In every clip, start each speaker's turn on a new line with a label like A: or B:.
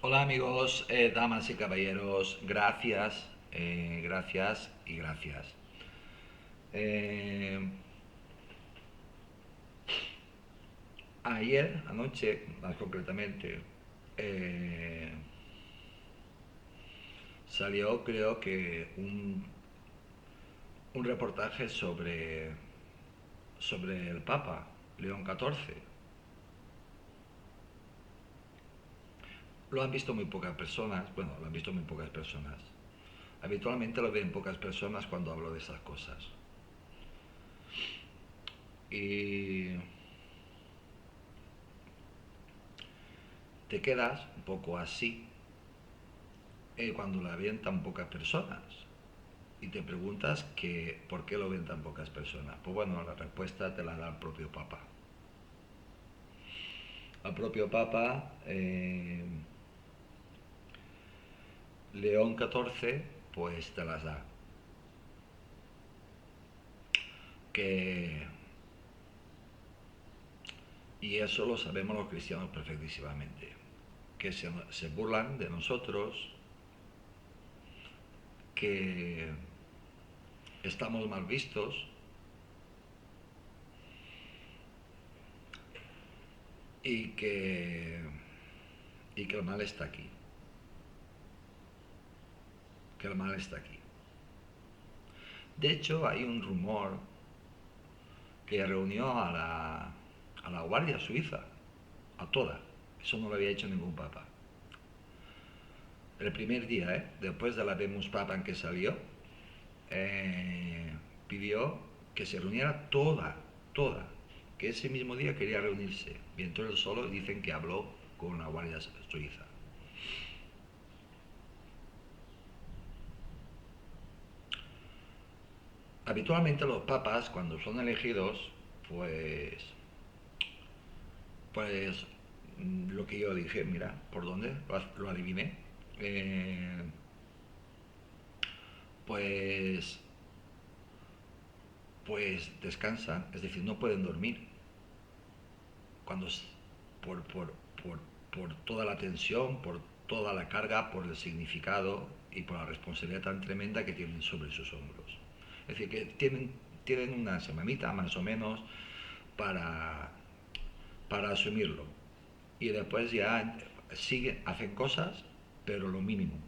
A: Hola amigos, damas y caballeros, gracias, gracias y gracias. Eh, Ayer, anoche, más concretamente, eh, salió creo que un reportaje sobre el Papa, León XIV. Lo han visto muy pocas personas, bueno, lo han visto muy pocas personas. Habitualmente lo ven pocas personas cuando hablo de esas cosas. Y te quedas un poco así cuando la ven tan pocas personas. Y te preguntas que por qué lo ven tan pocas personas. Pues bueno, la respuesta te la da el propio Papa. El propio Papa, León XIV, pues te las da. Que, y eso lo sabemos los cristianos perfectísimamente. Que se burlan de nosotros, que estamos mal vistos y y que el mal está aquí. Que el mal está aquí. De hecho, hay un rumor que reunió a la Guardia Suiza, a toda. Eso no lo había hecho ningún papa. El primer día, después de la Vemos Papa en que salió, eh, pidió que se reuniera toda, que ese mismo día quería reunirse. Y entonces él solo dicen que habló con la Guardia Suiza. Habitualmente los papas, cuando son elegidos, pues, pues lo que yo dije, mira, ¿por dónde? Lo adiviné. Eh, pues, pues descansan, es decir, no pueden dormir. Cuando por, por, por, por toda la tensión, por toda la carga, por el significado y por la responsabilidad tan tremenda que tienen sobre sus hombros. Es decir, que tienen una semanita más o menos para, para asumirlo. Y después ya siguen, hacen cosas, pero lo mínimo.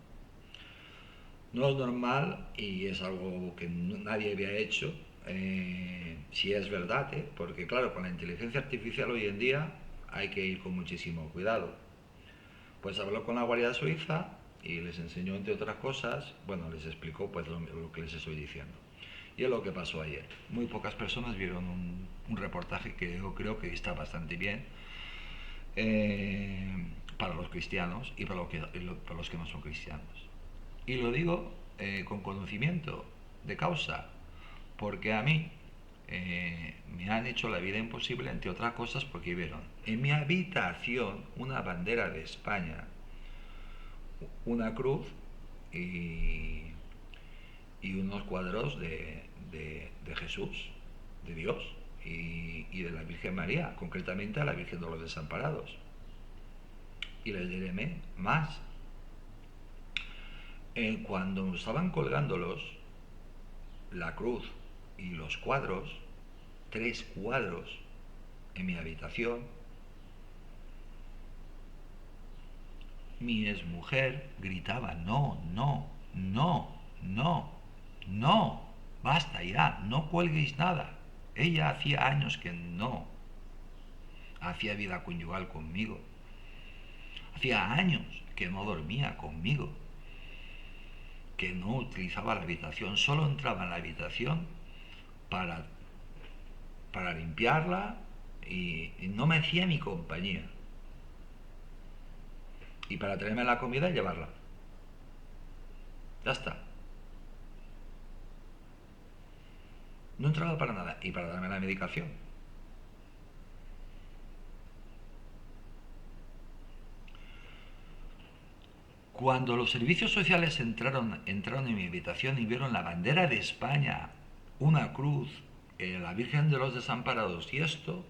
A: No es normal y es algo que nadie había hecho, si es verdad, porque claro, con la inteligencia artificial hoy en día hay que ir con muchísimo cuidado. Pues habló con la Guardia Suiza y les enseñó, entre otras cosas, bueno, les explicó pues lo que les estoy diciendo. Y es lo que pasó ayer. Muy pocas personas vieron un reportaje que yo creo que está bastante bien, eh, para los cristianos y para los que no son cristianos. Y lo digo con conocimiento de causa, porque a mí me han hecho la vida imposible, entre otras cosas, porque vieron en mi habitación una bandera de España, una cruz y, y unos cuadros de Jesús, de Dios y de la Virgen María, concretamente a la Virgen de los Desamparados. Y les diré más. Cuando estaban colgándolos, la cruz y los cuadros, 3 cuadros en mi habitación, mi exmujer gritaba, no, no, no, no, no, basta ya, no cuelguéis nada. Ella hacía años que no hacía vida conyugal conmigo. Hacía años que no dormía conmigo, que no utilizaba la habitación, solo entraba en la habitación para, para limpiarla y no me hacía ni compañía. Y para traerme la comida y llevarla. Ya está. No entraba para nada. Y para darme la medicación. Cuando los servicios sociales entraron en mi habitación y vieron la bandera de España, una cruz, la Virgen de los Desamparados y esto,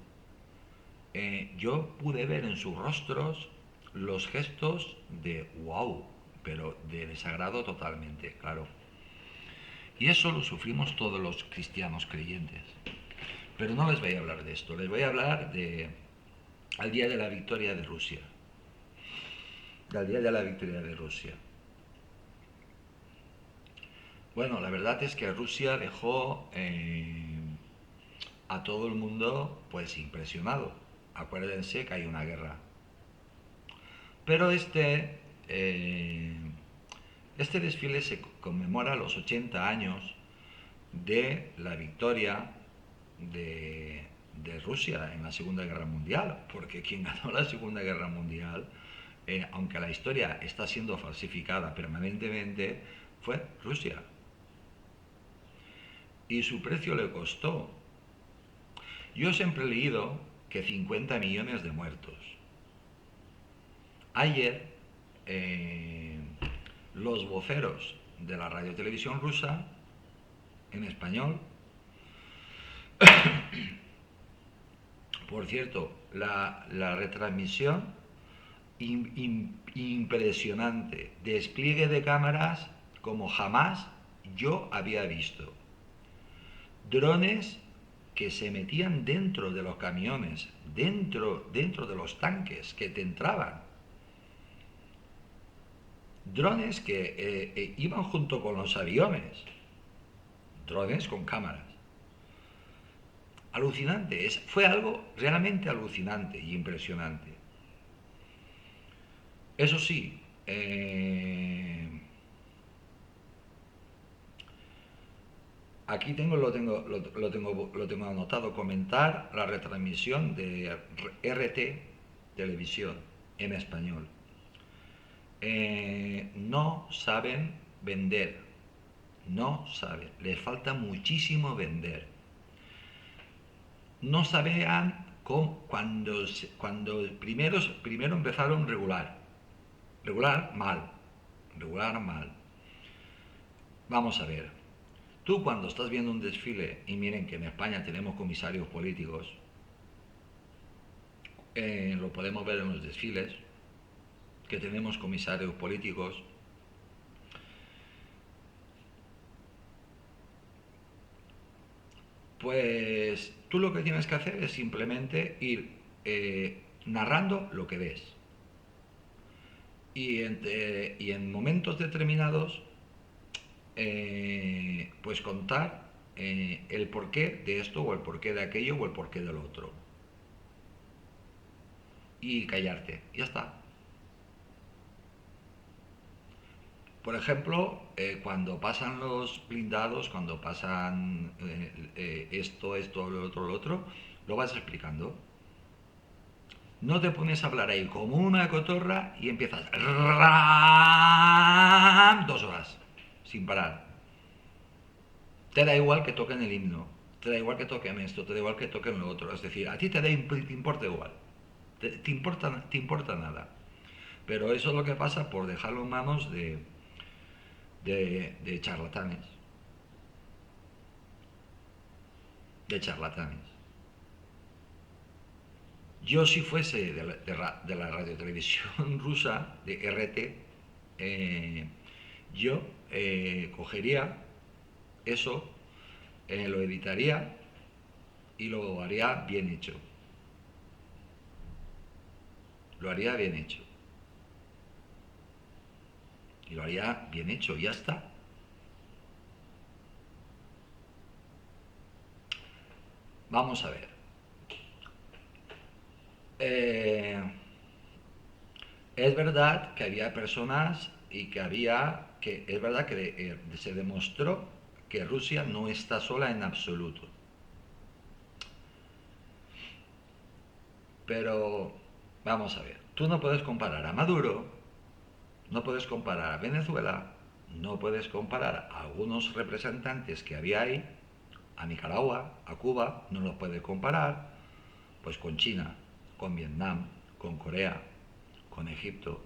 A: yo pude ver en sus rostros los gestos de wow, pero de desagrado totalmente, claro. Y eso lo sufrimos todos los cristianos creyentes. Pero no les voy a hablar de esto, les voy a hablar de al día de la victoria de Rusia. Del día de la victoria de Rusia. Bueno, la verdad es que Rusia dejó a todo el mundo pues impresionado. Acuérdense que hay una guerra. Pero este desfile se conmemora los 80 años de la victoria de Rusia en la Segunda Guerra Mundial, porque quien ganó la Segunda Guerra Mundial, aunque la historia está siendo falsificada permanentemente, fue Rusia. Y su precio le costó. Yo siempre he leído que 50 millones de muertos. Ayer, los voceros de la radiotelevisión rusa, en español, por cierto, la retransmisión impresionante, despliegue de cámaras como jamás yo había visto. Drones que se metían dentro de los camiones, dentro de los tanques que te entraban. Drones que iban junto con los aviones. Drones con cámaras. Alucinante, fue algo realmente alucinante y impresionante. Eso sí, aquí lo tengo anotado, comentar la retransmisión de RT Televisión en español. No saben vender, no saben, les falta muchísimo vender. No sabían cómo, cuando primero empezaron regular mal. Vamos a ver, tú cuando estás viendo un desfile, y miren que en España tenemos comisarios políticos, lo podemos ver en los desfiles, que tenemos comisarios políticos, pues tú lo que tienes que hacer es simplemente ir narrando lo que ves. Y en momentos determinados, pues contar el porqué de esto o el porqué de aquello o el porqué del otro. Y callarte, ya está. Por ejemplo, cuando pasan los blindados, cuando pasan esto, lo otro, lo vas explicando. No te pones a hablar ahí como una cotorra y empiezas 2 horas sin parar. Te da igual que toquen el himno, te da igual que toquen esto, te da igual que toquen lo otro. Es decir, a ti te importa igual, te importa nada. Pero eso es lo que pasa por dejarlo en manos de charlatanes. De charlatanes. Yo si fuese de la radiotelevisión rusa, de RT, yo cogería eso, lo editaría y lo haría bien hecho. Lo haría bien hecho. Y lo haría bien hecho, y ya está. Vamos a ver. Es verdad que había personas y que es verdad que se demostró que Rusia no está sola en absoluto. Pero vamos a ver, tú no puedes comparar a Maduro, no puedes comparar a Venezuela, no puedes comparar a algunos representantes que había ahí, a Nicaragua, a Cuba, no los puedes comparar, pues con China, con Vietnam, con Corea, con Egipto,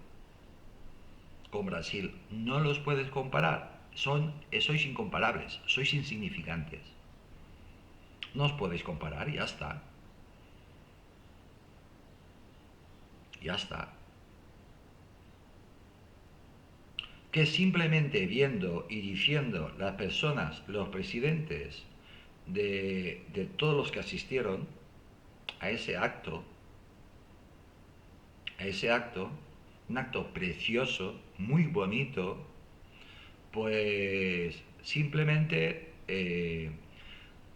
A: con Brasil, no los puedes comparar, sois incomparables, sois insignificantes. No os podéis comparar y ya está. Ya está. que simplemente viendo y diciendo las personas, los presidentes de todos los que asistieron a ese acto, un acto precioso, muy bonito, pues simplemente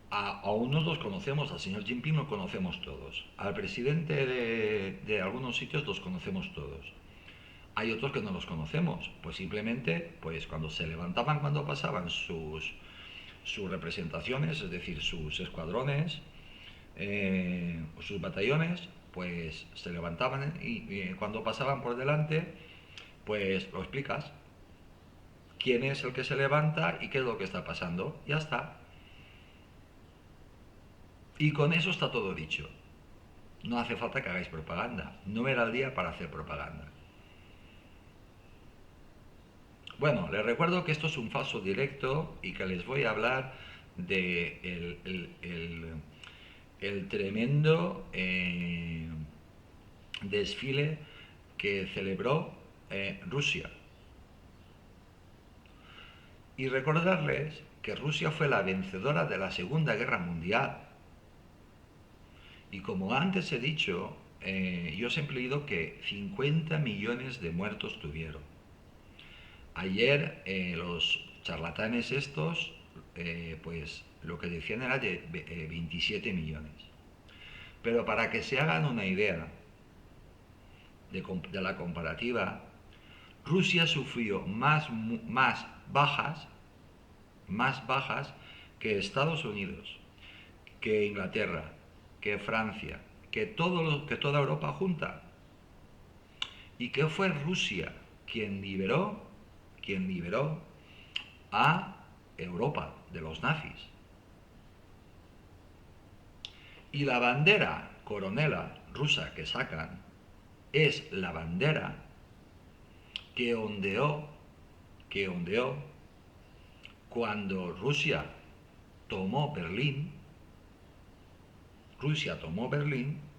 A: a unos los conocemos, al señor Jinping lo conocemos todos, al presidente de algunos sitios los conocemos todos. Hay otros que no los conocemos, pues simplemente pues cuando se levantaban, cuando pasaban sus representaciones, es decir, sus escuadrones, sus batallones, pues se levantaban y cuando pasaban por delante, pues lo explicas, quién es el que se levanta y qué es lo que está pasando, ya está. Y con eso está todo dicho. No hace falta que hagáis propaganda, no era el día para hacer propaganda. Bueno, les recuerdo que esto es un falso directo y que les voy a hablar de el tremendo desfile que celebró Rusia. Y recordarles que Rusia fue la vencedora de la Segunda Guerra Mundial. Y como antes he dicho, yo siempre he leído que 50 millones de muertos tuvieron. Ayer los charlatanes estos, pues lo que decían era de 27 millones. Pero para que se hagan una idea de la comparativa, Rusia sufrió más bajas que Estados Unidos, que Inglaterra, que Francia, que toda Europa junta. Y que fue Rusia quien liberó a Europa de los nazis. Y la bandera coronela rusa que sacan es la bandera que ondeó cuando Rusia tomó Berlín,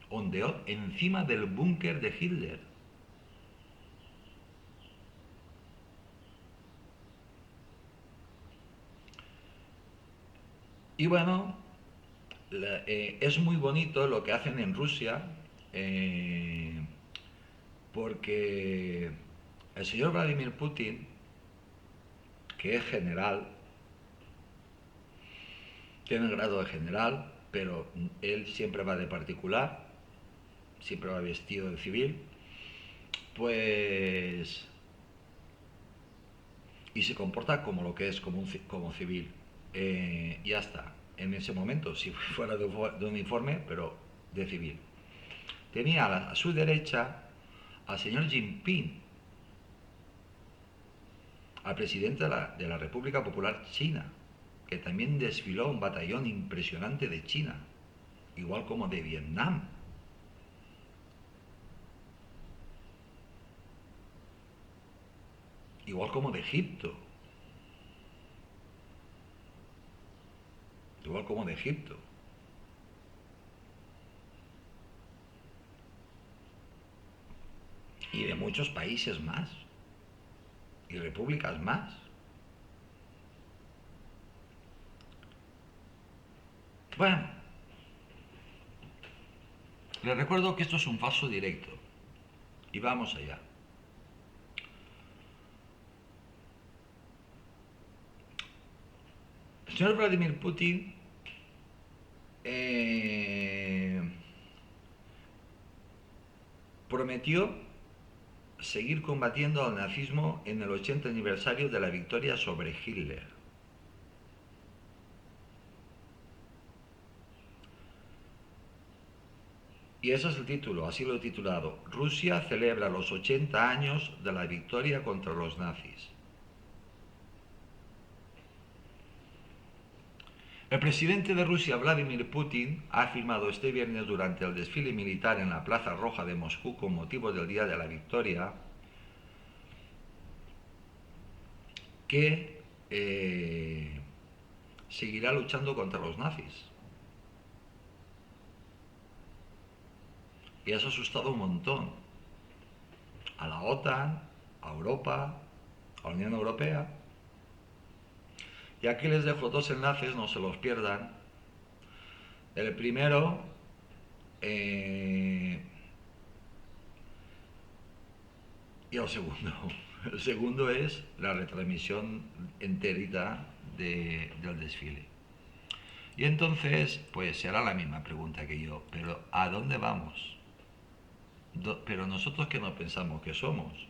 A: ondeó encima del búnker de Hitler. Y bueno, es muy bonito lo que hacen en Rusia, porque el señor Vladimir Putin, que es general, tiene el grado de general, pero él siempre va de particular, siempre va vestido de civil, pues, y se comporta como lo que es, como civil. Ya está. En ese momento, si fuera de uniforme, pero de civil. Tenía a su derecha al señor Jinping, al presidente de la República Popular China, que también desfiló un batallón impresionante de China, igual como de Vietnam. Igual como de Egipto. Igual como de Egipto. Y de muchos países más. Y repúblicas más. Bueno, les recuerdo que esto es un falso directo. Y vamos allá. El señor Vladimir Putin prometió seguir combatiendo al nazismo en el 80 aniversario de la victoria sobre Hitler. Y ese es el título, así lo he titulado. Rusia celebra los 80 años de la victoria contra los nazis. El presidente de Rusia, Vladimir Putin, ha afirmado este viernes durante el desfile militar en la Plaza Roja de Moscú con motivo del Día de la Victoria que seguirá luchando contra los nazis. Y eso ha asustado un montón a la OTAN, a Europa, a la Unión Europea. Y aquí les dejo dos enlaces, no se los pierdan. El primero, y el segundo. El segundo es la retransmisión enterita del desfile. Y entonces, pues se hará la misma pregunta que yo, pero ¿a dónde vamos? Pero nosotros que no pensamos que somos.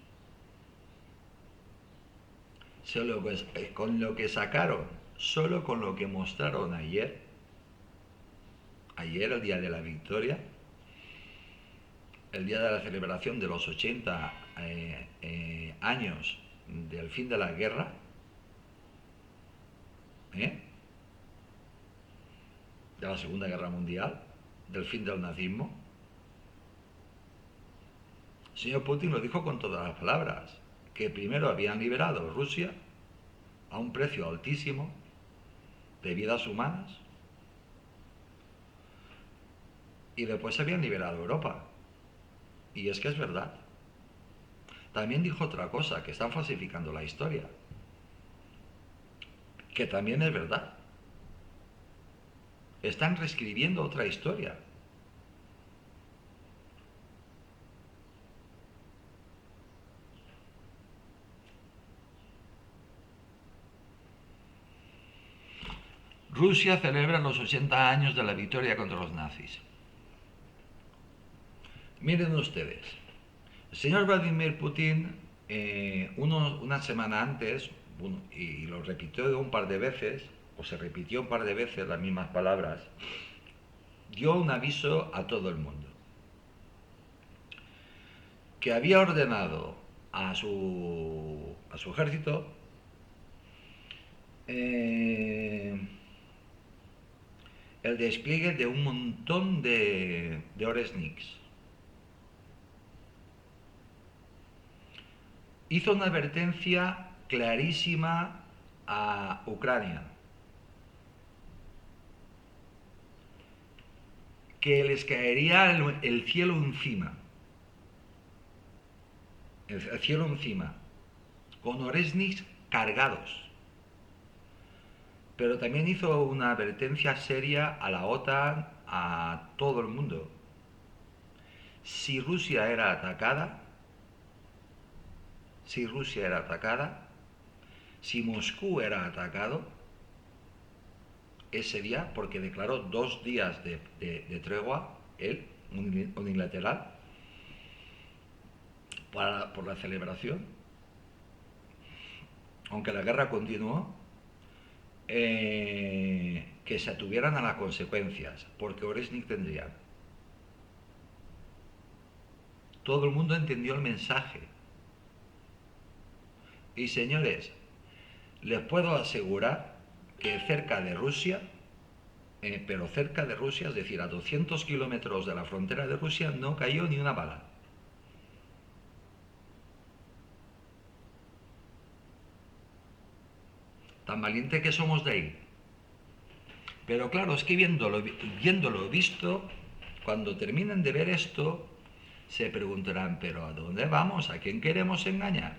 A: Con lo que sacaron, solo con lo que mostraron ayer, el día de la victoria, el día de la celebración de los 80 años del fin de la guerra, de la Segunda Guerra Mundial, del fin del nazismo. El señor Putin lo dijo con todas las palabras, que primero habían liberado Rusia a un precio altísimo de vidas humanas y después habían liberado Europa. Y es que es verdad. También dijo otra cosa, que están falsificando la historia, que también es verdad. Están reescribiendo otra historia. Rusia celebra los 80 años de la victoria contra los nazis. Miren ustedes, el señor Vladimir Putin, una semana antes, y lo repitió un par de veces, o se repitió un par de veces las mismas palabras, dio un aviso a todo el mundo, que había ordenado a su ejército el despliegue de un montón de Oresniks. Hizo una advertencia clarísima a Ucrania, que les caería el cielo encima, con Oresniks cargados. Pero también hizo una advertencia seria a la OTAN, a todo el mundo. Si Rusia era atacada, si Moscú era atacado, ese día, porque declaró 2 días de tregua, él, unilateral, por la celebración, aunque la guerra continuó, que se atuvieran a las consecuencias, porque Oresnik tendrían. Todo el mundo entendió el mensaje. Y señores, les puedo asegurar que cerca de Rusia, pero cerca de Rusia, es decir, a 200 kilómetros de la frontera de Rusia, no cayó ni una bala. Tan valiente que somos de ahí. Pero claro, es que viéndolo visto, cuando terminen de ver esto, se preguntarán, ¿pero a dónde vamos? ¿A quién queremos engañar?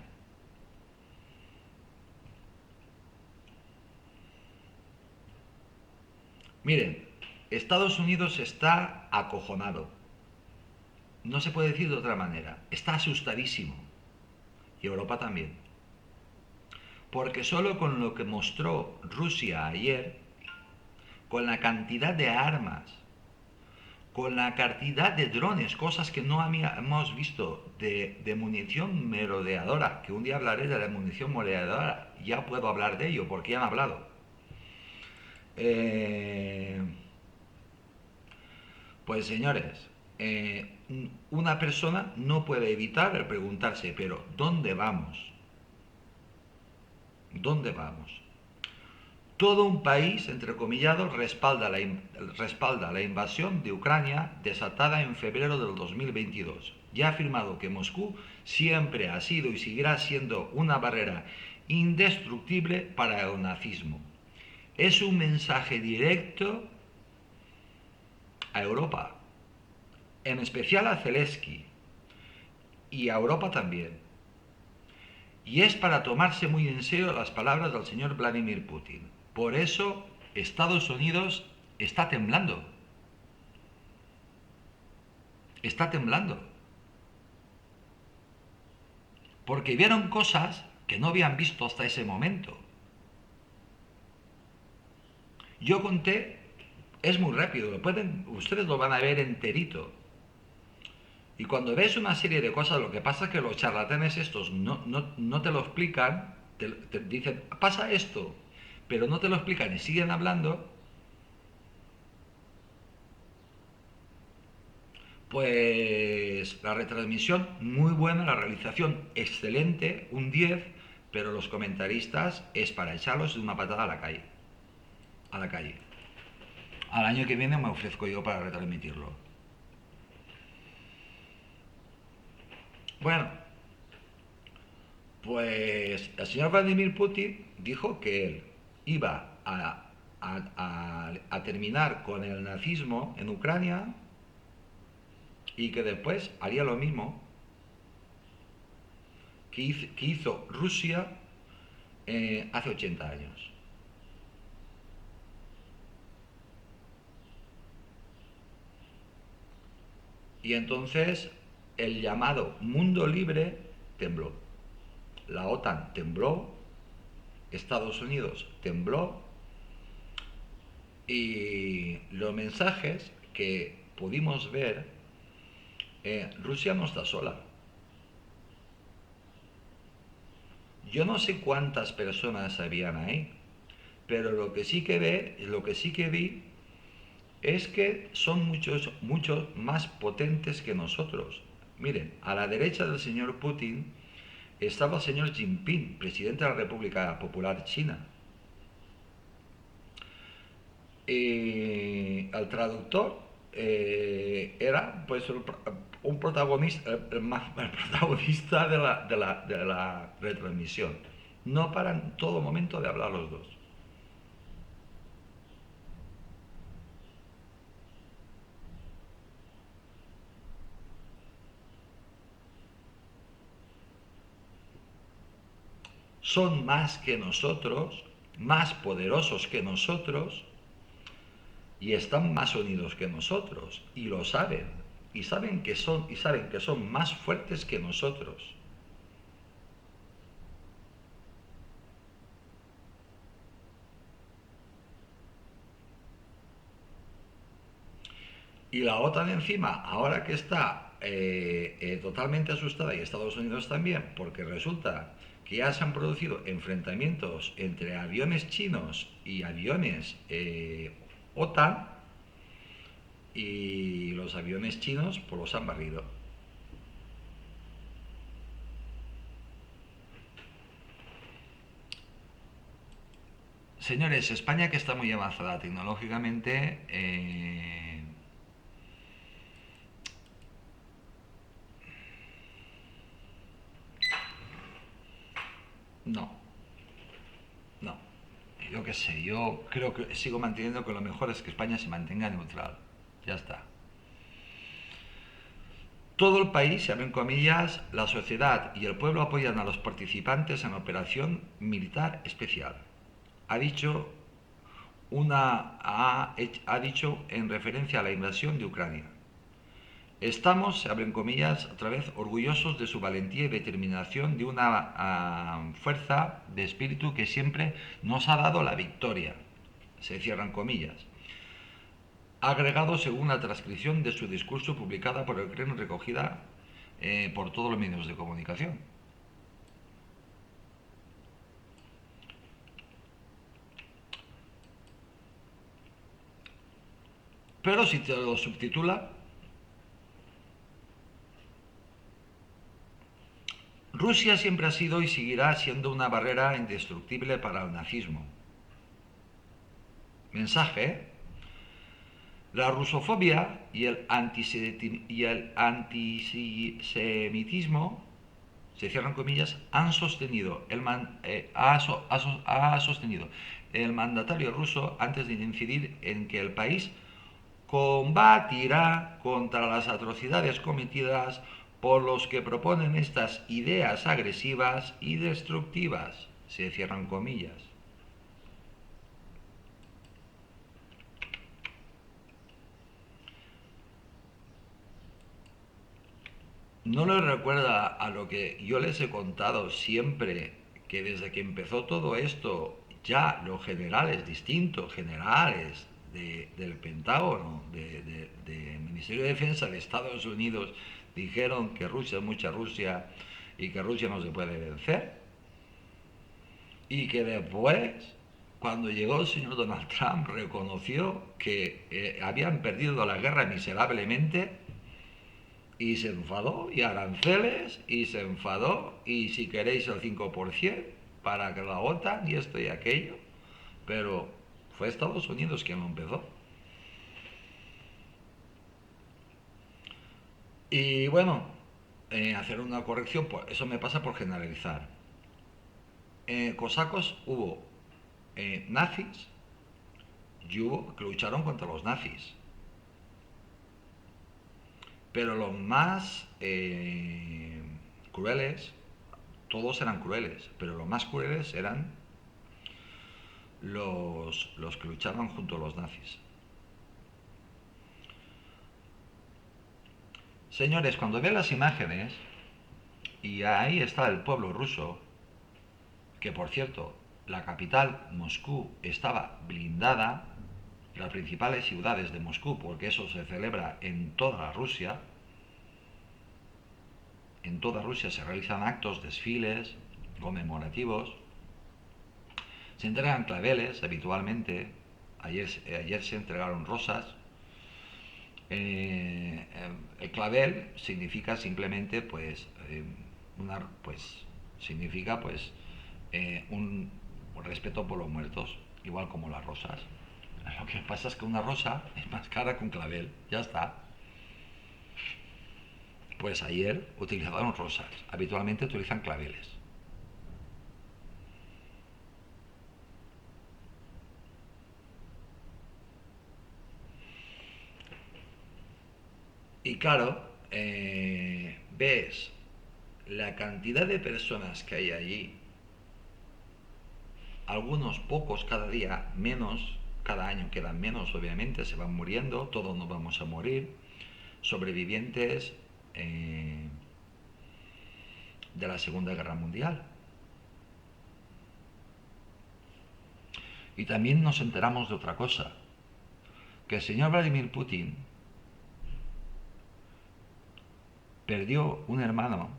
A: Miren, Estados Unidos está acojonado. No se puede decir de otra manera. Está asustadísimo. Y Europa también. Porque solo con lo que mostró Rusia ayer, con la cantidad de armas, con la cantidad de drones, cosas que no hemos visto, de munición merodeadora, que un día hablaré de la munición merodeadora, ya puedo hablar de ello, porque ya han hablado. Pues señores, una persona no puede evitar el preguntarse, pero ¿dónde vamos? ¿Dónde vamos? Todo un país, entrecomillado, respalda la invasión de Ucrania desatada en febrero del 2022. Ya ha afirmado que Moscú siempre ha sido y seguirá siendo una barrera indestructible para el nazismo. Es un mensaje directo a Europa, en especial a Zelensky, y a Europa también. Y es para tomarse muy en serio las palabras del señor Vladimir Putin. Por eso Estados Unidos está temblando. Está temblando. Porque vieron cosas que no habían visto hasta ese momento. Yo conté, es muy rápido, ustedes lo van a ver enterito. Y cuando ves una serie de cosas, lo que pasa es que los charlatanes estos no te lo explican, te dicen, pasa esto, pero no te lo explican y siguen hablando. Pues la retransmisión muy buena, la realización excelente, un 10, pero los comentaristas es para echarlos de una patada a la calle. A la calle. Al año que viene me ofrezco yo para retransmitirlo. Bueno, pues el señor Vladimir Putin dijo que él iba a terminar con el nazismo en Ucrania y que después haría lo mismo que hizo Rusia hace 80 años. Y entonces el llamado mundo libre tembló. La OTAN tembló, Estados Unidos tembló y los mensajes que pudimos ver, Rusia no está sola. Yo no sé cuántas personas habían ahí, pero lo que sí que vi es que son muchos más potentes que nosotros. Miren, a la derecha del señor Putin estaba el señor Jinping, presidente de la República Popular China. El traductor era pues un protagonista, el protagonista de la retransmisión. No paran en todo momento de hablar los dos. Son más que nosotros, más poderosos que nosotros y están más unidos que nosotros y lo saben y saben que son más fuertes que nosotros. Y la OTAN encima, ahora que está totalmente asustada y Estados Unidos también, porque resulta que ya se han producido enfrentamientos entre aviones chinos y aviones OTAN, y los aviones chinos pues los han barrido. Señores, España, que está muy avanzada tecnológicamente, no, no. Yo qué sé, yo creo que sigo manteniendo que lo mejor es que España se mantenga neutral. Ya está. Todo el país, se abren comillas, la sociedad y el pueblo apoyan a los participantes en la operación militar especial. Ha dicho ha dicho en referencia a la invasión de Ucrania. Estamos, se abren comillas, otra vez, orgullosos de su valentía y determinación, de una fuerza de espíritu que siempre nos ha dado la victoria. Se cierran comillas. Ha agregado según la transcripción de su discurso publicada por el Kremlin, recogida por todos los medios de comunicación. Pero si te lo subtitula, Rusia siempre ha sido y seguirá siendo una barrera indestructible para el nazismo. Mensaje: la rusofobia y el antisemitismo, se cierran comillas, ha sostenido el mandatario ruso antes de incidir en que el país combatirá contra las atrocidades cometidas por los que proponen estas ideas agresivas y destructivas, se cierran comillas. ¿No les recuerda a lo que yo les he contado siempre, que desde que empezó todo esto, ya los generales, distintos generales del Pentágono, del Ministerio de Defensa de Estados Unidos, dijeron que Rusia es mucha Rusia y que Rusia no se puede vencer? Y que después, cuando llegó el señor Donald Trump, reconoció que habían perdido la guerra miserablemente y se enfadó, y aranceles, y se enfadó, y si queréis el 5% para que la OTAN y esto y aquello, pero fue Estados Unidos quien lo empezó. Y bueno, hacer una corrección, pues eso me pasa por generalizar. Cosacos hubo nazis y hubo que lucharon contra los nazis. Pero los más crueles, todos eran crueles, pero los más crueles eran los que luchaban junto a los nazis. Señores, cuando vean las imágenes, y ahí está el pueblo ruso, que por cierto, la capital, Moscú, estaba blindada, las principales ciudades de Moscú, porque eso se celebra en toda Rusia. En toda Rusia se realizan actos, desfiles conmemorativos, se entregan claveles habitualmente. Ayer se entregaron rosas. El clavel significa simplemente significa un respeto por los muertos, igual como las rosas. Lo que pasa es que una rosa es más cara que un clavel, ya está. Pues ayer utilizaron rosas, habitualmente utilizan claveles. Y claro, ves la cantidad de personas que hay allí, algunos pocos cada día, menos, cada año quedan menos, obviamente, se van muriendo, todos nos vamos a morir, sobrevivientes de la Segunda Guerra Mundial. Y también nos enteramos de otra cosa, que el señor Vladimir Putin perdió un hermano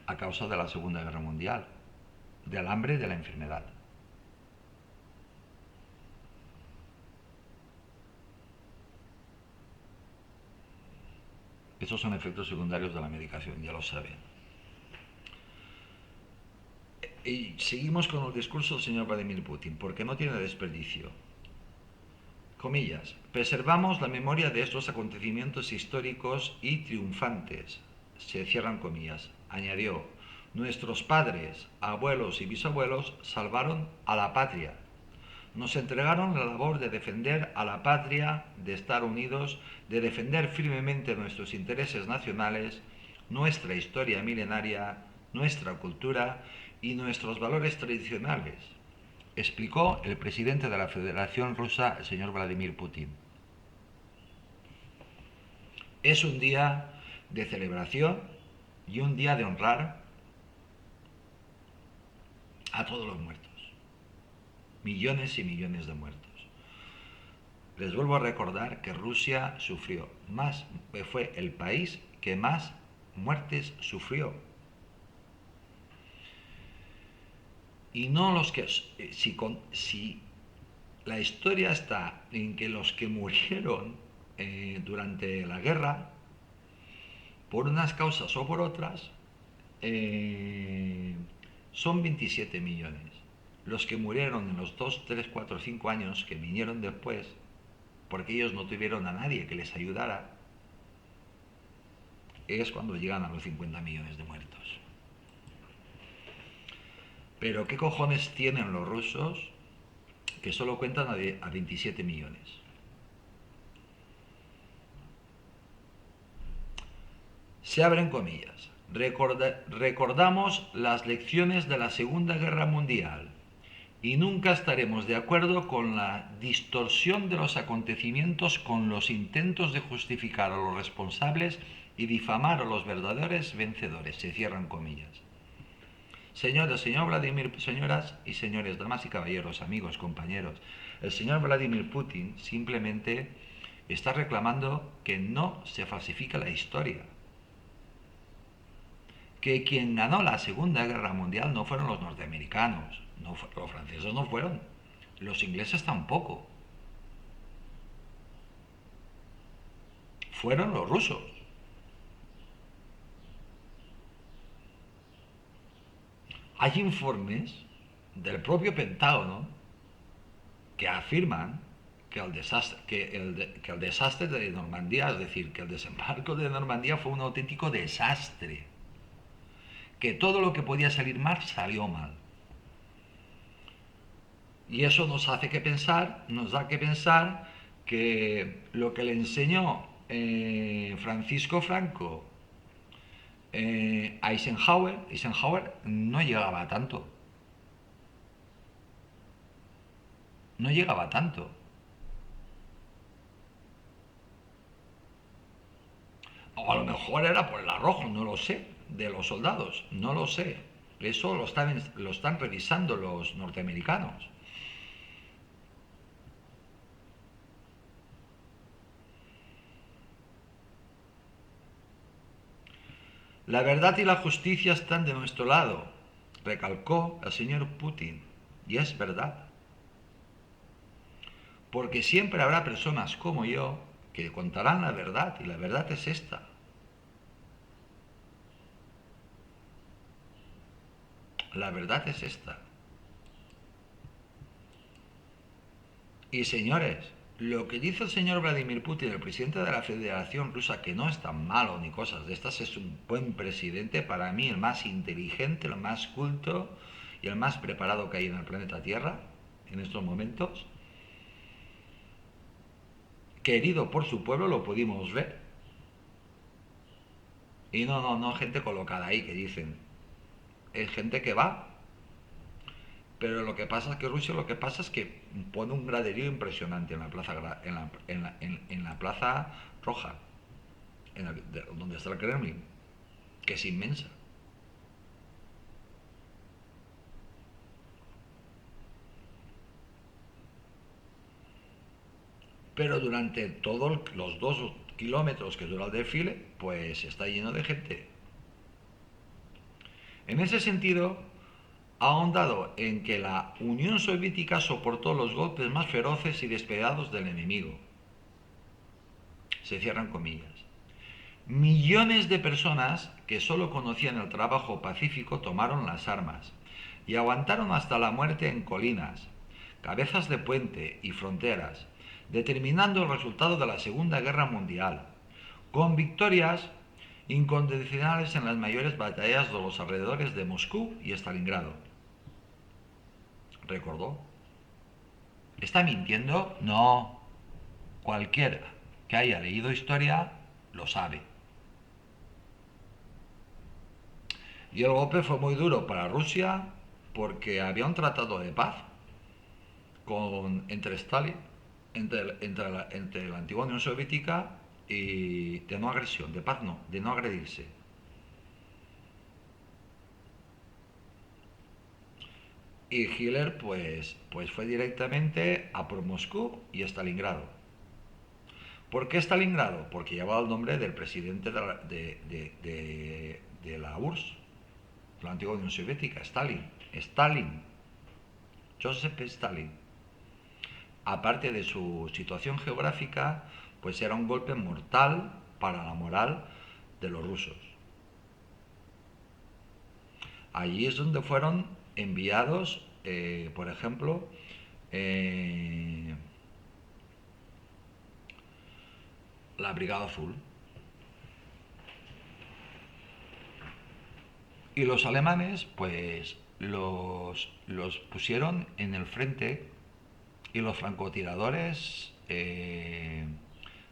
A: a causa de la Segunda Guerra Mundial, del hambre y de la enfermedad. Esos son efectos secundarios de la medicación, ya lo saben. Y seguimos con el discurso del señor Vladimir Putin, porque no tiene desperdicio. Comillas, preservamos la memoria de estos acontecimientos históricos y triunfantes. Se cierran comillas. Añadió, nuestros padres, abuelos y bisabuelos salvaron a la patria. Nos entregaron la labor de defender a la patria, de estar unidos, de defender firmemente nuestros intereses nacionales, nuestra historia milenaria, nuestra cultura y nuestros valores tradicionales, explicó el presidente de la Federación Rusa, el señor Vladimir Putin. Es un día de celebración y un día de honrar a todos los muertos. Millones y millones de muertos. Les vuelvo a recordar que Rusia fue el país que más muertes sufrió. Y no los que... Si la historia está en que los que murieron durante la guerra, por unas causas o por otras, son 27 millones. Los que murieron en los 2, 3, 4, 5 años que vinieron después, porque ellos no tuvieron a nadie que les ayudara, es cuando llegan a los 50 millones de muertos. Pero ¿qué cojones tienen los rusos que solo cuentan a 27 millones? Se abren comillas. Recordamos las lecciones de la Segunda Guerra Mundial y nunca estaremos de acuerdo con la distorsión de los acontecimientos, con los intentos de justificar a los responsables y difamar a los verdaderos vencedores. Se cierran comillas. Señoras, señor Vladimir, señoras y señores, damas y caballeros, amigos, compañeros, el señor Vladimir Putin simplemente está reclamando que no se falsifique la historia. Que quien ganó la Segunda Guerra Mundial no fueron los norteamericanos, los franceses no fueron, los ingleses tampoco, fueron los rusos. Hay informes del propio Pentágono que afirman que el desastre de Normandía, es decir, que el desembarco de Normandía fue un auténtico desastre, que todo lo que podía salir mal salió mal. Y eso nos da que pensar que lo que le enseñó Francisco Franco a Eisenhower no llegaba a tanto. No llegaba a tanto. O a lo mejor era por el arrojo, no lo sé, de los soldados, no lo sé. Eso lo están revisando los norteamericanos. La verdad y la justicia están de nuestro lado, recalcó el señor Putin, y es verdad. Porque siempre habrá personas como yo que contarán la verdad, y la verdad es esta. La verdad es esta. Y señores, lo que dice el señor Vladimir Putin, el presidente de la Federación Rusa, que no es tan malo ni cosas de estas, es un buen presidente, para mí el más inteligente, el más culto y el más preparado que hay en el planeta Tierra en estos momentos. Querido por su pueblo, lo pudimos ver. Y no, gente colocada ahí que dicen. Es gente que va. Pero lo que pasa es que Rusia lo que pasa es que pone un graderío impresionante en la plaza en la plaza roja, donde está el Kremlin, que es inmensa. Pero durante todos los 2 kilómetros que dura el desfile, pues está lleno de gente. En ese sentido, ha ahondado en que la Unión Soviética soportó los golpes más feroces y despiadados del enemigo. Se cierran comillas. Millones de personas que solo conocían el trabajo pacífico tomaron las armas y aguantaron hasta la muerte en colinas, cabezas de puente y fronteras, determinando el resultado de la Segunda Guerra Mundial, con victorias incondicionales en las mayores batallas de los alrededores de Moscú y Stalingrado. ¿Recordó? ¿Está mintiendo? No. Cualquiera que haya leído historia lo sabe. Y el golpe fue muy duro para Rusia porque había un tratado de paz entre Stalin, entre la antigua Unión Soviética y de no agresión, de paz no, de no agredirse. Y Hitler pues fue directamente a por Moscú y Stalingrado. ¿Por qué Stalingrado? Porque llevaba el nombre del presidente de la URSS, la antigua Unión Soviética, Stalin, Joseph Stalin. Aparte de su situación geográfica, pues era un golpe mortal para la moral de los rusos. Allí es donde fueron enviados, por ejemplo, la Brigada Azul. Y los alemanes, pues, los pusieron en el frente y los francotiradores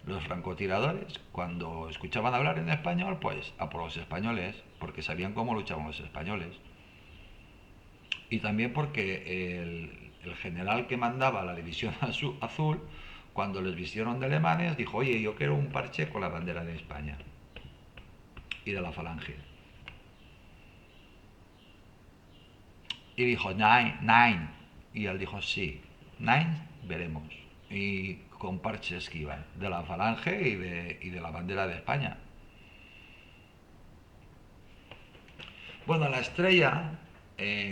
A: Los francotiradores, cuando escuchaban hablar en español, pues a por los españoles, porque sabían cómo luchaban los españoles. Y también porque el general que mandaba la división azul, cuando les vistieron de alemanes, dijo, oye, yo quiero un parche con la bandera de España y de la falange. Y dijo, nine, nine. Y él dijo, sí, nine, veremos. Y con parches que iban, de la falange y de la bandera de España. Bueno, la estrella,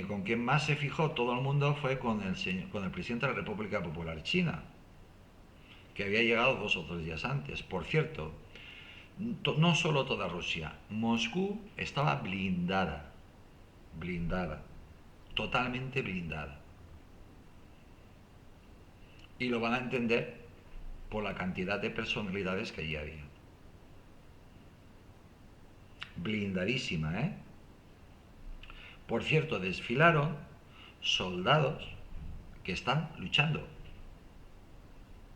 A: con quien más se fijó todo el mundo fue con el presidente de la República Popular China, que había llegado 2 o 3 días antes. Por cierto, no solo toda Rusia, Moscú estaba blindada, blindada, totalmente blindada. Y lo van a entender por la cantidad de personalidades que allí había. Blindadísima, ¿eh? Por cierto, desfilaron soldados que están luchando,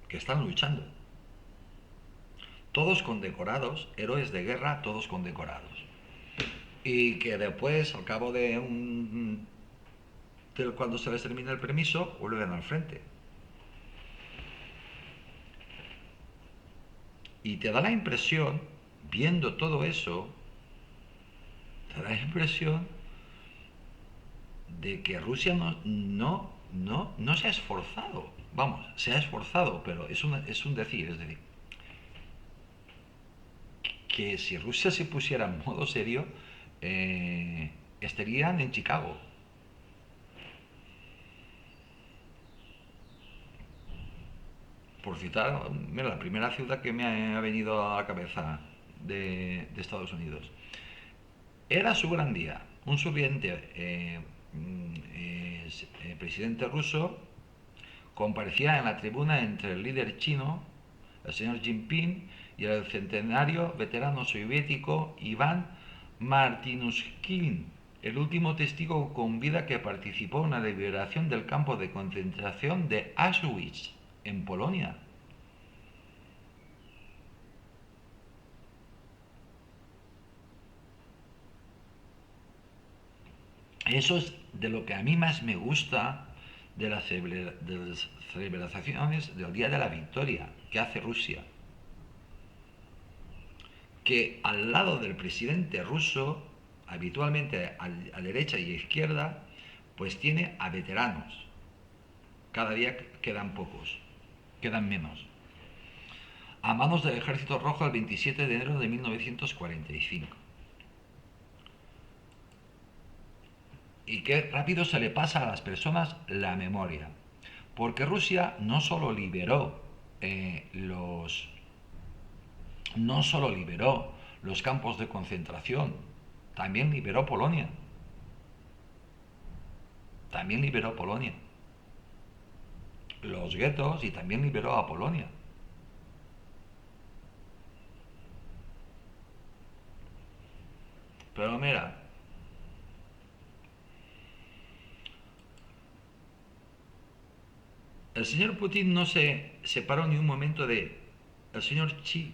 A: que están luchando. Todos condecorados, héroes de guerra, todos condecorados. Y que después, al cabo cuando se les termina el permiso, vuelven al frente. Y te da la impresión, viendo todo eso, te da la impresión de que Rusia no se ha esforzado. Vamos, se ha esforzado, pero es un decir, es decir, que si Rusia se pusiera en modo serio, estarían en Chicago. Por citar, mira, la primera ciudad que me ha venido a la cabeza de Estados Unidos. Era su gran día. Un sirviente presidente ruso comparecía en la tribuna entre el líder chino, el señor Jinping, y el centenario veterano soviético Iván Martinushkin, el último testigo con vida que participó en la liberación del campo de concentración de Auschwitz, en Polonia. Eso es de lo que a mí más me gusta de las celebraciones del Día de la Victoria que hace Rusia. Que al lado del presidente ruso, habitualmente a derecha y a izquierda, pues tiene a veteranos. Cada día quedan pocos, quedan menos. A manos del Ejército Rojo el 27 de enero de 1945. Y qué rápido se le pasa a las personas la memoria. Porque Rusia no solo liberó los campos de concentración, también liberó Polonia. También liberó Polonia. Los guetos y también liberó a Polonia. Pero mira, el señor Putin no se separó ni un momento de el señor Xi,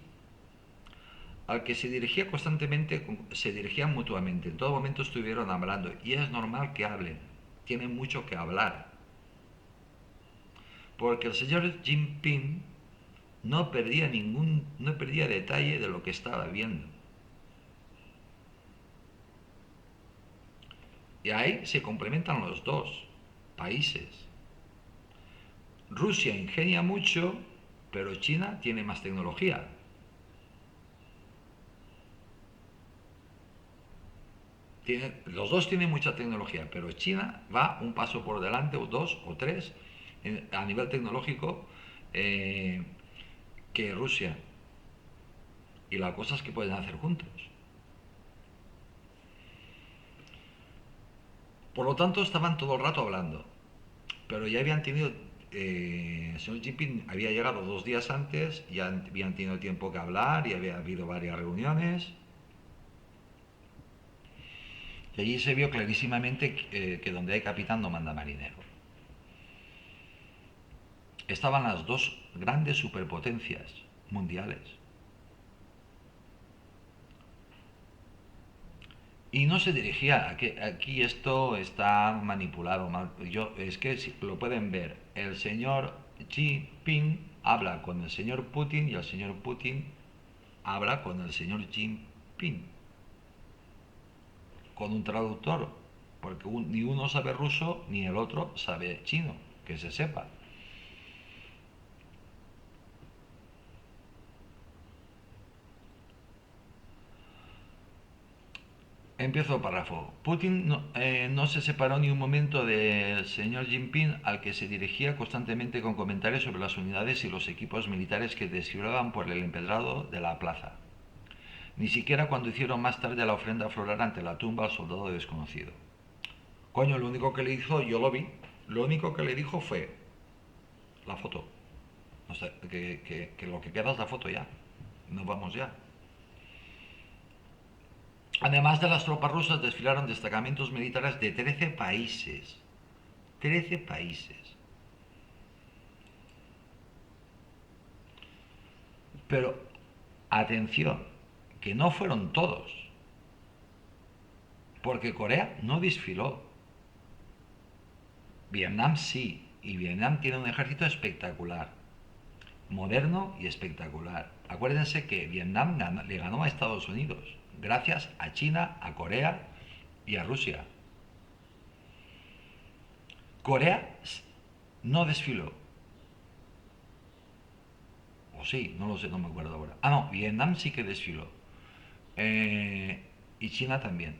A: al que se dirigía constantemente, se dirigían mutuamente, en todo momento estuvieron hablando, y es normal que hablen, tienen mucho que hablar, porque el señor Jinping no perdía detalle de lo que estaba viendo. Y ahí se complementan los dos países. Rusia ingenia mucho, pero China tiene más tecnología. Los dos tienen mucha tecnología, pero China va un paso por delante, o dos o tres, a nivel tecnológico, que Rusia. Y las cosas que pueden hacer juntos. Por lo tanto, estaban todo el rato hablando. Pero ya habían tenido... el señor Jinping había llegado 2 días antes, ya habían tenido tiempo que hablar y había habido varias reuniones. Y allí se vio clarísimamente que donde hay capitán no manda marinero. Estaban las dos grandes superpotencias, mundiales. Y no se dirigía, aquí esto está manipulado. Es que si lo pueden ver, el señor Xi Jinping habla con el señor Putin y el señor Putin habla con el señor Xi Jinping, con un traductor, porque ni uno sabe ruso ni el otro sabe chino, que se sepa. Empiezo el párrafo. Putin no se separó ni un momento del señor Jinping, al que se dirigía constantemente con comentarios sobre las unidades y los equipos militares que desfilaban por el empedrado de la plaza. Ni siquiera cuando hicieron más tarde la ofrenda floral ante la tumba al soldado desconocido. Coño, lo único que le hizo, yo lo vi, lo único que le dijo fue la foto. O sea, que lo que queda es la foto ya. Nos vamos ya. Además de las tropas rusas, desfilaron destacamentos militares de 13 países. 13 países. Pero, atención, que no fueron todos. Porque Corea no desfiló. Vietnam sí. Y Vietnam tiene un ejército espectacular. Moderno y espectacular. Acuérdense que Vietnam le ganó a Estados Unidos. Gracias a China, a Corea y a Rusia. Corea no desfiló. O sí, no lo sé, no me acuerdo ahora. Ah, no, Vietnam sí que desfiló. Y China también.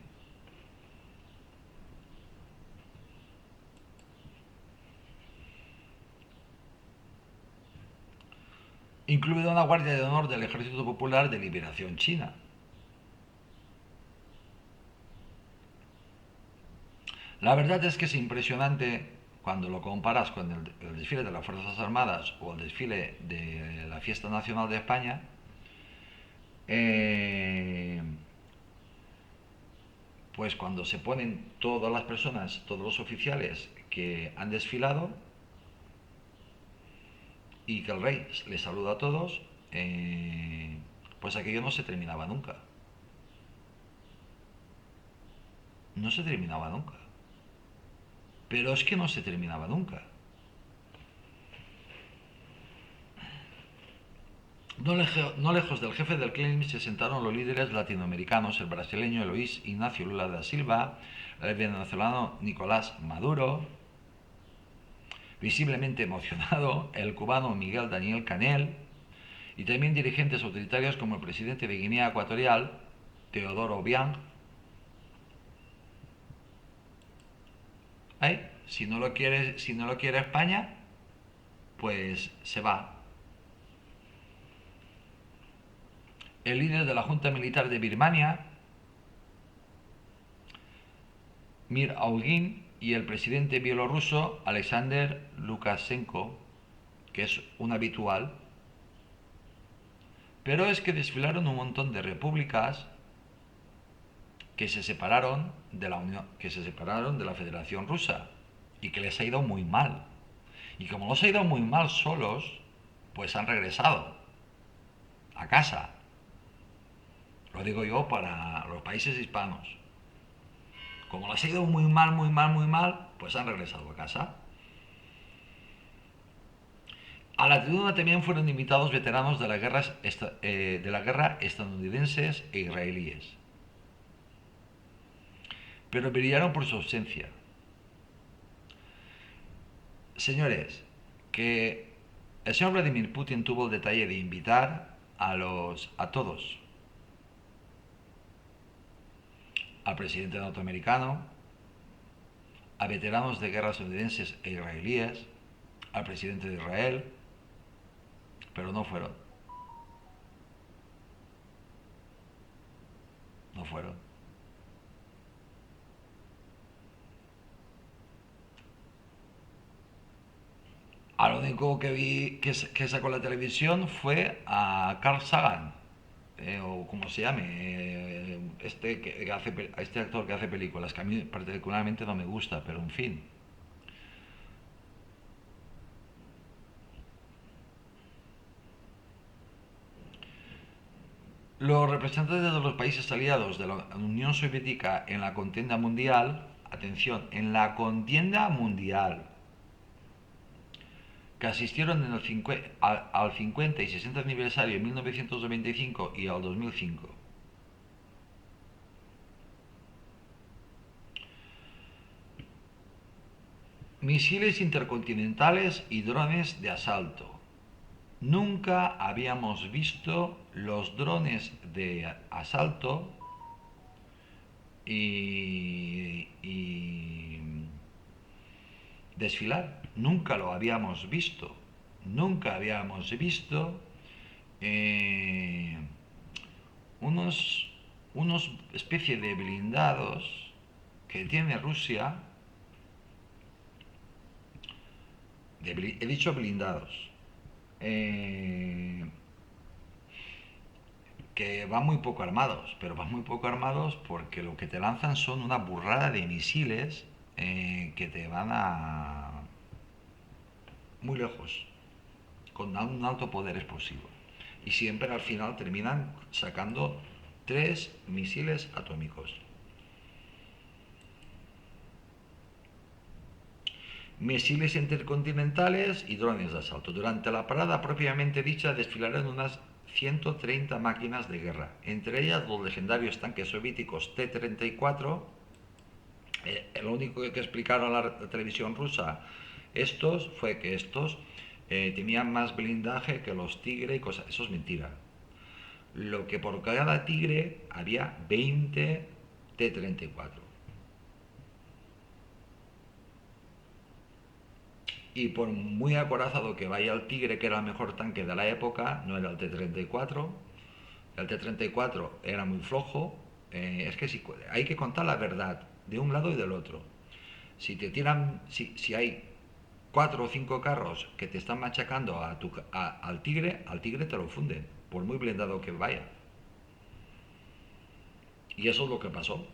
A: Incluida una guardia de honor del Ejército Popular de Liberación China. La verdad es que es impresionante cuando lo comparas con el desfile de las Fuerzas Armadas o el desfile de la Fiesta Nacional de España. eh, pues cuando se ponen todas las personas, todos los oficiales que han desfilado y que el rey les saluda a todos, pues aquello no se terminaba nunca. No se terminaba nunca. Pero es que no se terminaba nunca. No lejos del jefe del Kremlin se sentaron los líderes latinoamericanos, el brasileño Luis Ignacio Lula da Silva, el venezolano Nicolás Maduro, visiblemente emocionado, el cubano Miguel Daniel Canel, y también dirigentes autoritarios como el presidente de Guinea Ecuatorial, Teodoro Obiang. Si no lo quiere España, pues se va. El líder de la Junta Militar de Birmania, Mir Aulgin, y el presidente bielorruso Alexander Lukashenko, que es un habitual. Pero es que desfilaron un montón de repúblicas que se separaron de la Unión, que se separaron de la Federación Rusa y que les ha ido muy mal. Y como les ha ido muy mal solos, pues han regresado a casa. Lo digo yo para los países hispanos. Como les ha ido muy mal, muy mal, muy mal, pues han regresado a casa. A la tribuna también fueron invitados veteranos de la guerra estadounidenses e israelíes. Pero brillaron por su ausencia. Señores, que el señor Vladimir Putin tuvo el detalle de invitar a todos, al presidente norteamericano, a veteranos de guerras estadounidenses e israelíes, al presidente de Israel, pero no fueron. No fueron. A lo único que vi que sacó la televisión fue a Carl Sagan, o como se llame, este actor que hace películas, que a mí particularmente no me gusta, pero en fin. Los representantes de los países aliados de la Unión Soviética en la contienda mundial, atención, en la contienda mundial, que asistieron al 50 y 60 aniversario en 1995 y al 2005. Misiles intercontinentales y drones de asalto. Nunca habíamos visto los drones de asalto y desfilar. Nunca lo habíamos visto. Nunca habíamos visto unos especie de blindados que tiene Rusia. He dicho blindados. Que van muy poco armados, pero van muy poco armados porque lo que te lanzan son una burrada de misiles que te van a muy lejos, con un alto poder explosivo. Y siempre al final terminan sacando 3 misiles atómicos. Misiles intercontinentales y drones de asalto. Durante la parada propiamente dicha desfilarán unas 130 máquinas de guerra, entre ellas los legendarios tanques soviéticos T-34. Lo único que explicaron a la televisión rusa fue que estos tenían más blindaje que los Tigre y cosas. Eso es mentira. Lo que por cada Tigre había 20 T-34. Y por muy acorazado que vaya el Tigre, que era el mejor tanque de la época, no era el T-34. El T-34 era muy flojo. Es que hay que contar la verdad de un lado y del otro. Si te tiran, si hay 4 o 5 carros que te están machacando al tigre te lo funden, por muy blindado que vaya. Y eso es lo que pasó.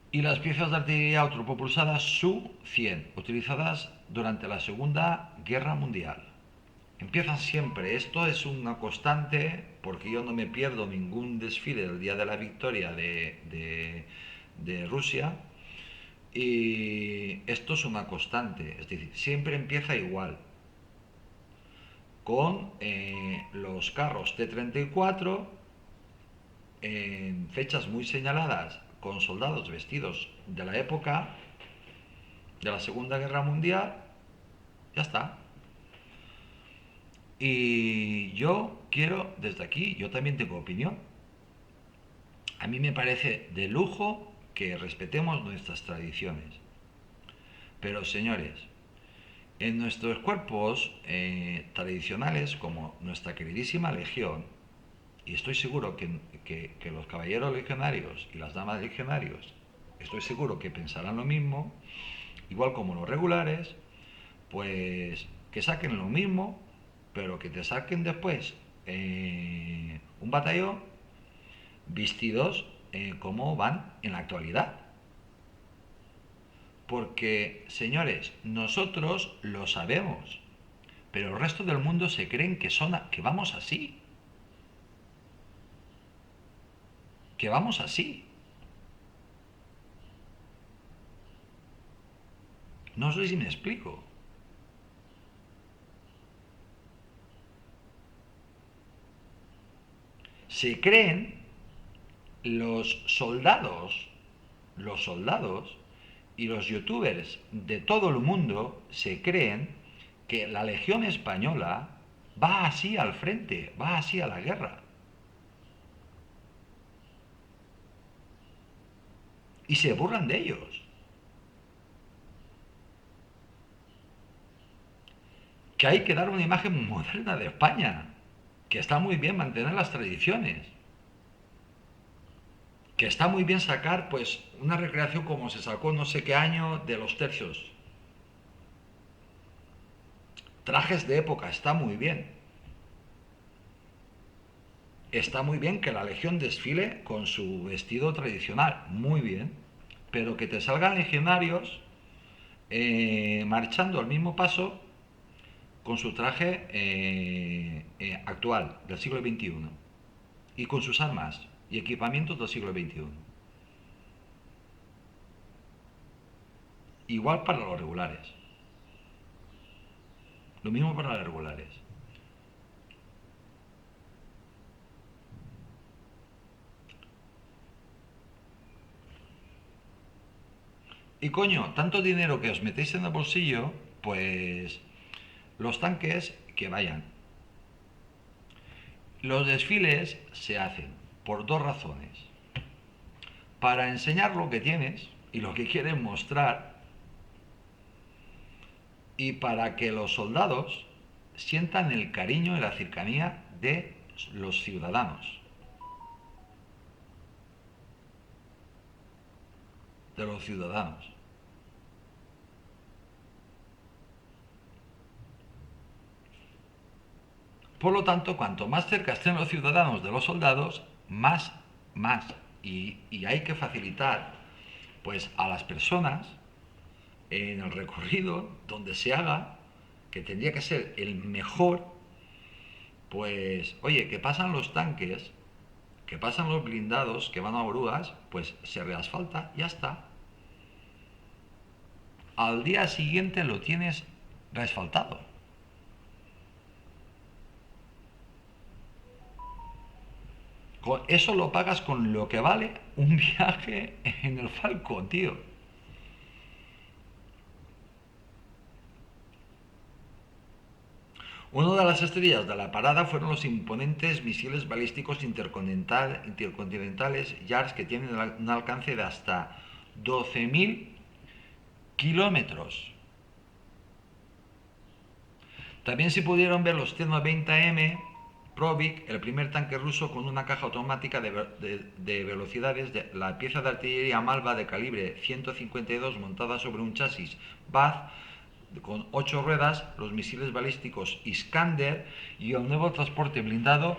A: Y las piezas de artillería autopropulsadas Su-100, utilizadas durante la Segunda Guerra Mundial. Empiezan siempre, esto es una constante, porque yo no me pierdo ningún desfile del Día de la Victoria de Rusia, y esto es una constante, es decir, siempre empieza igual, con los carros T-34 en fechas muy señaladas, con soldados vestidos de la época de la Segunda Guerra Mundial. Ya está. Y yo quiero, desde aquí, yo también tengo opinión. A mí me parece de lujo que respetemos nuestras tradiciones. Pero señores, en nuestros cuerpos tradicionales, como nuestra queridísima Legión, y estoy seguro que los caballeros legionarios y las damas legionarios, estoy seguro que pensarán lo mismo, igual como los regulares, pues que saquen lo mismo, pero que te saquen después un batallón vestidos como van en la actualidad. Porque, señores, nosotros lo sabemos, pero el resto del mundo se creen que vamos así. Que vamos así. No sé si me explico. Se creen los soldados y los youtubers de todo el mundo se creen que la Legión Española va así al frente, va así a la guerra. Y se burlan de ellos. Que hay que dar una imagen moderna de España, que está muy bien mantener las tradiciones, que está muy bien sacar pues una recreación como se sacó no sé qué año de los tercios. Trajes de época, está muy bien. Está muy bien que la Legión desfile con su vestido tradicional, muy bien. Pero que te salgan legionarios marchando al mismo paso con su traje actual del siglo XXI y con sus armas y equipamientos del siglo XXI. Igual para los regulares. Lo mismo para los regulares. Y coño, tanto dinero que os metéis en el bolsillo, pues los tanques que vayan. Los desfiles se hacen por dos razones. Para enseñar lo que tienes y lo que quieres mostrar, y para que los soldados sientan el cariño y la cercanía de los ciudadanos. De los ciudadanos. Por lo tanto, cuanto más cerca estén los ciudadanos de los soldados, más. Y hay que facilitar, pues, a las personas en el recorrido donde se haga, que tendría que ser el mejor, pues, oye, que pasan los tanques, que pasan los blindados, que van a orugas, pues se reasfalta, ya está. Al día siguiente lo tienes reasfaltado. Eso lo pagas con lo que vale un viaje en el Falcon, tío. Una de las estrellas de la parada fueron los imponentes misiles balísticos intercontinentales YARS, que tienen un alcance de hasta 12.000 kilómetros. También se pudieron ver los T-90M Provik, el primer tanque ruso con una caja automática de velocidades, la pieza de artillería Malva de calibre 152 montada sobre un chasis Baz con 8 ruedas, los misiles balísticos Iskander y el nuevo transporte blindado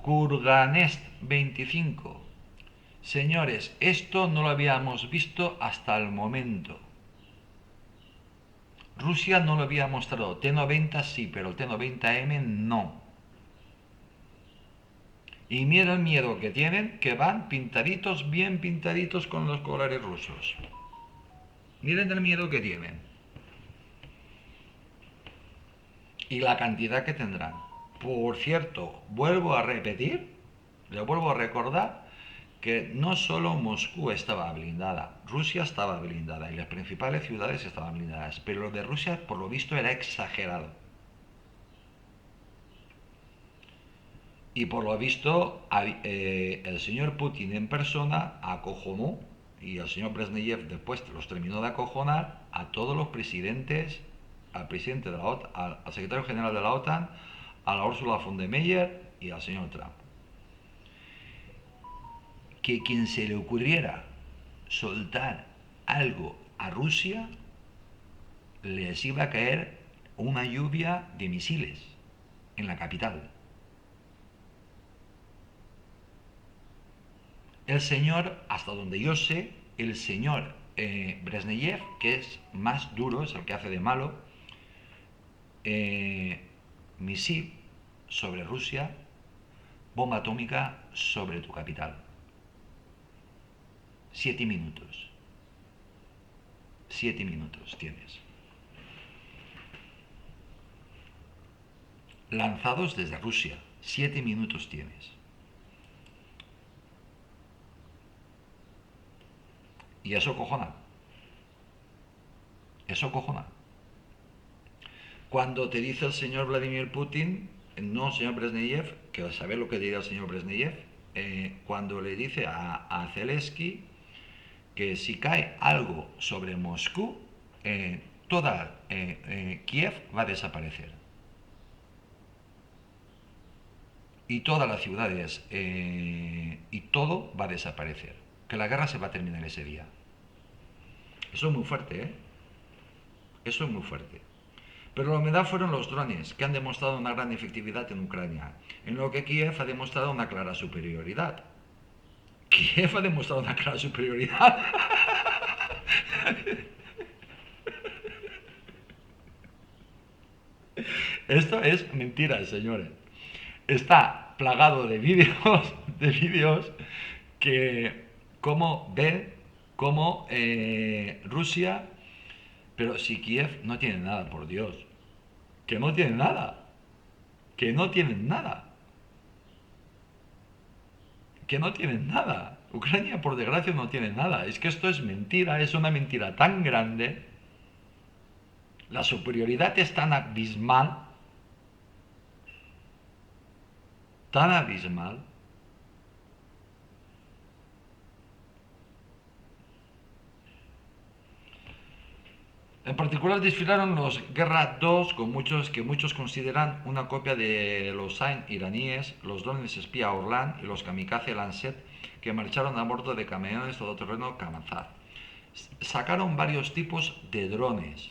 A: Kurganest 25. Señores, esto no lo habíamos visto hasta el momento. Rusia no lo había mostrado. T-90 sí, pero el T-90M no. Y mira el miedo que tienen, que van pintaditos, bien pintaditos con los colores rusos. Miren el miedo que tienen. Y la cantidad que tendrán. Por cierto, vuelvo a repetir, le vuelvo a recordar que no solo Moscú estaba blindada, Rusia estaba blindada y las principales ciudades estaban blindadas, pero lo de Rusia por lo visto era exagerado. Y por lo visto el señor Putin en persona acojonó, y el señor Brezhnev después los terminó de acojonar a todos los presidentes, al presidente de la OTAN, al secretario general de la OTAN, a la Ursula von der Leyen y al señor Trump. Que quien se le ocurriera soltar algo a Rusia, les iba a caer una lluvia de misiles en la capital. El señor, hasta donde yo sé, el señor Brezhnev, que es más duro, es el que hace de malo, misil sobre Rusia, bomba atómica sobre tu capital. 7 minutos. 7 minutos tienes. Lanzados desde Rusia. 7 minutos tienes. Y eso cojona. Eso cojona. Cuando te dice el señor Vladimir Putin, no el señor Brezhnev, que a saber lo que diría el señor Brezhnev, cuando le dice a Zelensky que si cae algo sobre Moscú, toda Kiev va a desaparecer. Y todas las ciudades y todo va a desaparecer. Que la guerra se va a terminar ese día. Eso es muy fuerte, ¿eh? Eso es muy fuerte. Pero la novedad fueron los drones, que han demostrado una gran efectividad en Ucrania, en lo que Kiev ha demostrado una clara superioridad. Kiev ha demostrado una clara superioridad. Esto es mentira, señores. Está plagado de vídeos, de vídeos que cómo ve cómo Rusia, pero si Kiev no tiene nada, por Dios, que no tiene nada, que no tienen nada, que no tienen nada. Ucrania, por desgracia, no tiene nada. Es que esto es mentira, es una mentira tan grande. La superioridad es tan abismal. En particular desfilaron los Guerra 2 con muchos que muchos consideran una copia de los Saint iraníes, los drones espía Orlan y los kamikaze Lancet que marcharon a bordo de camiones todoterreno Kamazar. Sacaron varios tipos de drones,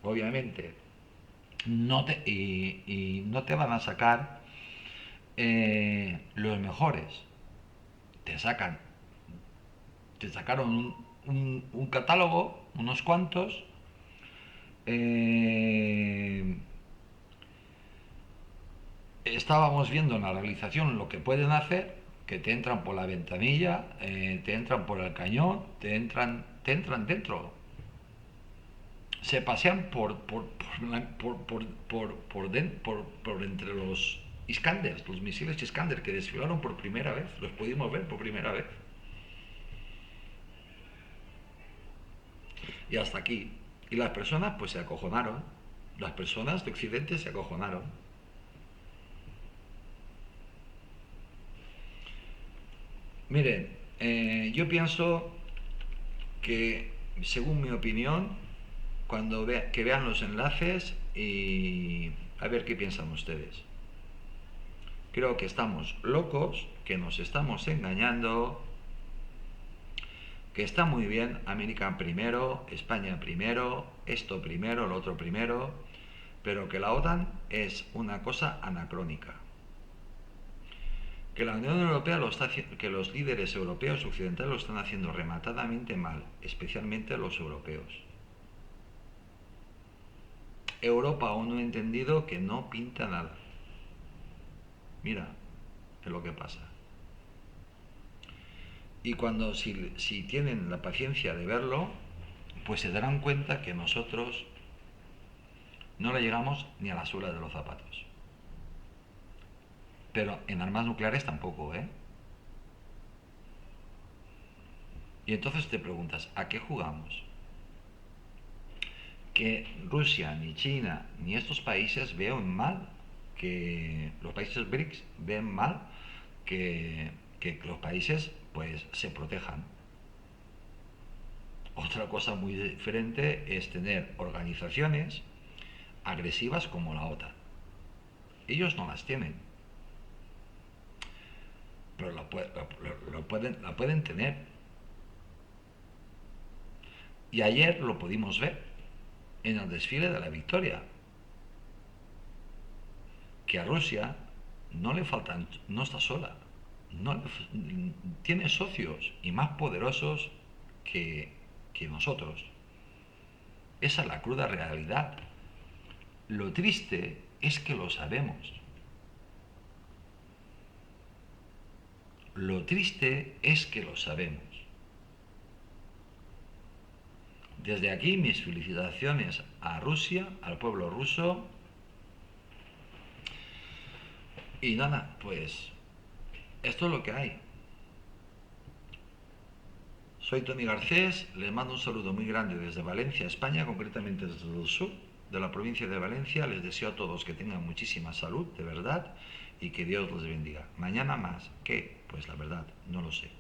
A: obviamente. Y no te van a sacar los mejores. Te sacan, te sacaron un catálogo, unos cuantos. Eh, Estábamos viendo en la realización lo que pueden hacer, que te entran por la ventanilla, te entran por el cañón, te entran dentro. Se pasean por entre los Iskanders, los misiles Iskander que desfilaron por primera vez, los pudimos ver por primera vez. Y hasta aquí. Y las personas pues se acojonaron. Las personas de Occidente se acojonaron. Miren, yo pienso que, según mi opinión, que vean los enlaces y a ver qué piensan ustedes. Creo que estamos locos, que nos estamos engañando, que está muy bien América primero, España primero, esto primero, lo otro primero, pero que la OTAN es una cosa anacrónica. Que la Unión Europea que los líderes europeos occidentales lo están haciendo rematadamente mal, especialmente los europeos. Europa aún no ha entendido que no pinta nada. Mira, es lo que pasa. Y si tienen la paciencia de verlo, pues se darán cuenta que nosotros no le llegamos ni a la suela de los zapatos. Pero en armas nucleares tampoco, ¿eh? Y entonces te preguntas, ¿a qué jugamos? Que Rusia, ni China, ni estos países vean mal, que los países BRICS ven mal que los países pues se protejan. Otra cosa muy diferente es tener organizaciones agresivas como la OTAN. Ellos no las tienen, pero la pueden tener. Y ayer lo pudimos ver en el desfile de la victoria, que a Rusia no le faltan, no está sola, no, tiene socios y más poderosos que nosotros. Esa es la cruda realidad. Lo triste es que lo sabemos. Lo triste es que lo sabemos. Desde aquí mis felicitaciones a Rusia, al pueblo ruso. Y nada, pues esto es lo que hay. Soy Tony Garcés, les mando un saludo muy grande desde Valencia, España, concretamente desde el sur de la provincia de Valencia. Les deseo a todos que tengan muchísima salud, de verdad, y que Dios los bendiga. Mañana más, ¿qué? Pues la verdad, no lo sé.